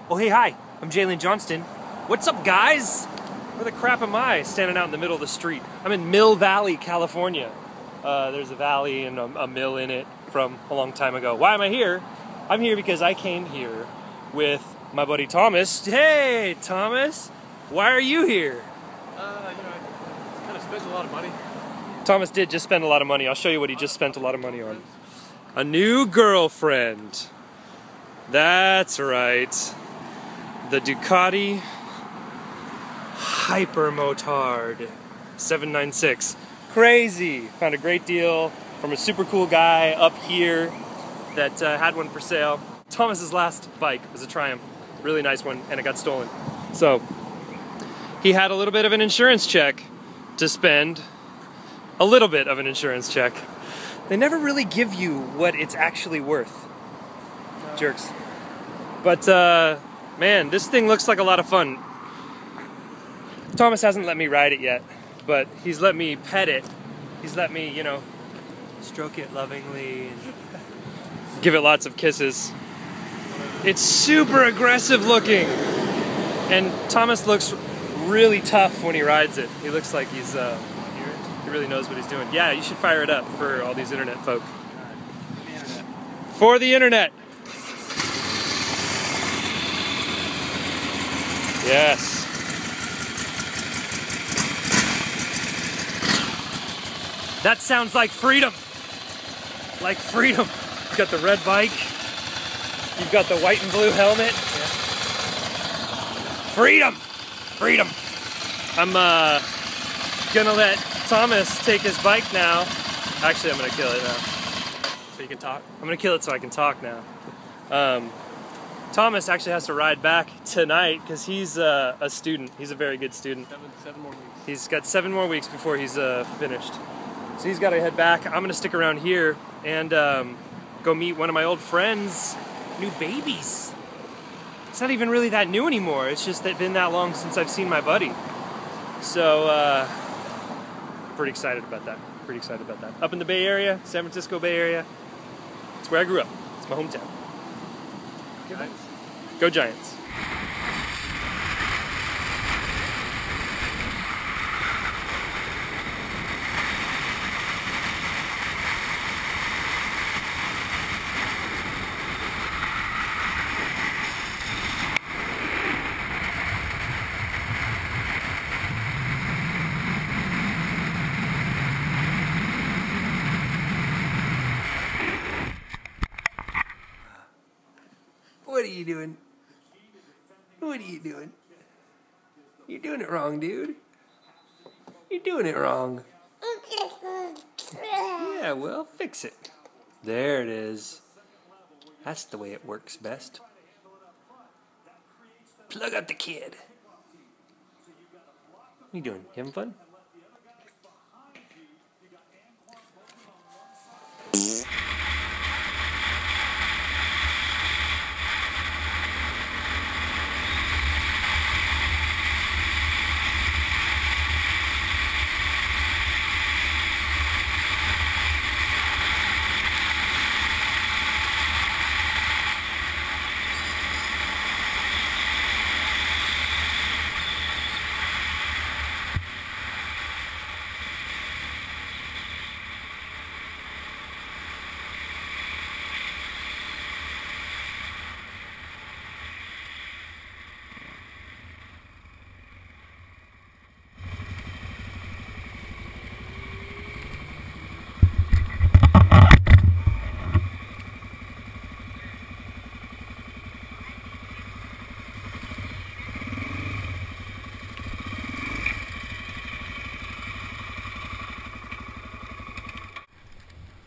Oh hey, hi, I'm J.Lynn Johnston. What's up, guys? Where the crap am I standing out in the middle of the street? I'm in Mill Valley, California. There's a valley and a mill in it from a long time ago. Why am I here? I'm here because I came here with my buddy Thomas. Hey, Thomas, why are you here? I kind of spent a lot of money. Thomas did just spend a lot of money. I'll show you what he just spent a lot of money on. A new girlfriend. That's right. The Ducati Hypermotard 796. Crazy. Found a great deal from a super cool guy up here that had one for sale. Thomas's last bike was a Triumph. Really nice one, and it got stolen. So he had a little bit of an insurance check to spend. A little bit of an insurance check. They never really give you what it's actually worth. Jerks. But man, this thing looks like a lot of fun. Thomas hasn't let me ride it yet, but he's let me pet it. He's let me, stroke it lovingly and give it lots of kisses. It's super aggressive looking. And Thomas looks really tough when he rides it. He looks like he's he really knows what he's doing. Yeah, you should fire it up for all these internet folk. For the internet. Yes. That sounds like freedom. Like freedom. You've got the red bike. You've got the white and blue helmet. Yeah. Freedom. Freedom. I'm gonna let Thomas take his bike now. Actually, I'm gonna kill it now. So you can talk? I'm gonna kill it so I can talk now. Thomas actually has to ride back tonight because he's a student. He's a very good student. Seven more weeks. He's got 7 more weeks before he's finished. So he's got to head back. I'm going to stick around here and go meet one of my old friends' new babies. It's not even really that new anymore. It's just been that long since I've seen my buddy. So pretty excited about that. Pretty excited about that. Up in the Bay Area, San Francisco Bay Area. It's where I grew up. It's my hometown. Giants. Go Giants. What are you doing? What are you doing? You're doing it wrong, dude. You're doing it wrong. Yeah, well, fix it. There it is. That's the way it works best. Plug up the kid. What are you doing? You having fun?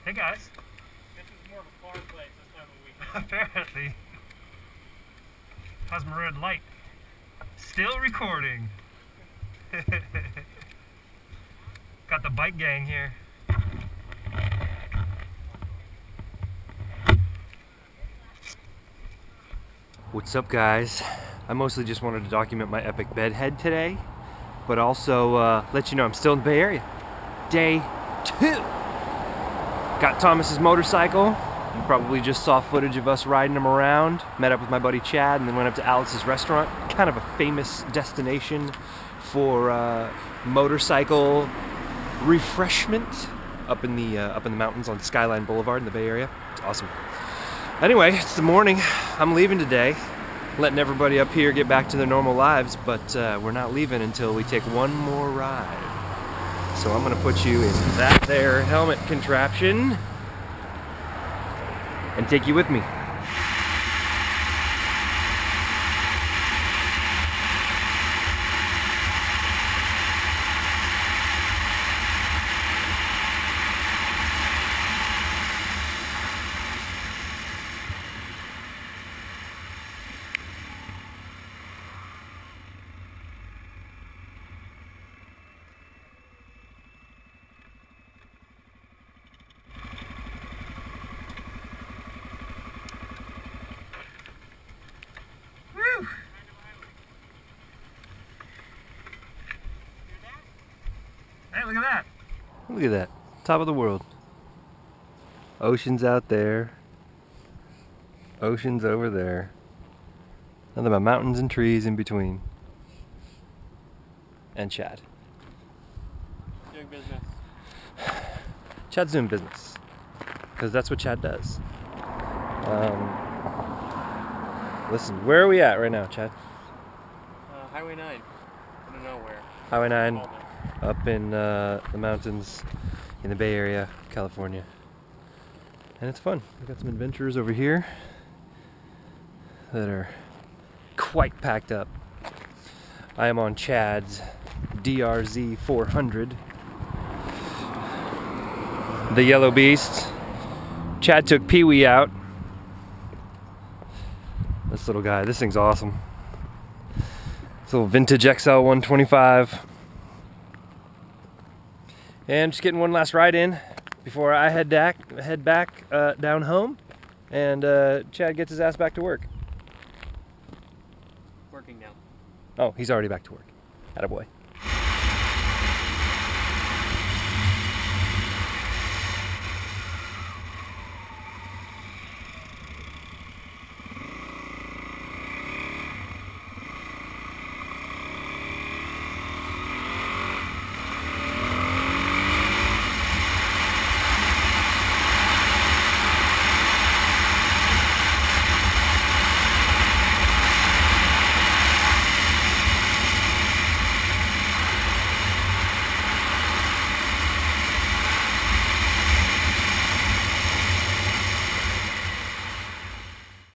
Hey guys. This is more of a bar place this time of week. Apparently. How's my red light? Still recording. Got the bike gang here. What's up, guys? I mostly just wanted to document my epic bedhead today, but also let you know I'm still in the Bay Area. Day 2. Got Thomas's motorcycle, You probably just saw footage of us riding them around. Met up with my buddy Chad and then went up to Alice's restaurant. Kind of a famous destination for motorcycle refreshment up in the mountains on Skyline Boulevard in the Bay Area. It's awesome. Anyway, it's the morning. I'm leaving today. Letting everybody up here get back to their normal lives, but we're not leaving until we take one more ride. So I'm gonna put you in that there helmet contraption and take you with me. Hey, look at that. Look at that, top of the world. Ocean's out there. Ocean's over there. Nothing but mountains and trees in between. And Chad. Doing business. Chad's doing business. Because that's what Chad does. Listen, where are we at right now, Chad? Highway 9. I don't know where. Highway 9, up in the mountains in the Bay Area, California. And it's fun. We've got some adventurers over here that are quite packed up. I am on Chad's DRZ 400. The Yellow Beast. Chad took Pee-wee out. This little guy, this thing's awesome. This little vintage XL 125. And just getting one last ride in before I head back down home, and Chad gets his ass back to work. Working now. Oh, he's already back to work. Attaboy.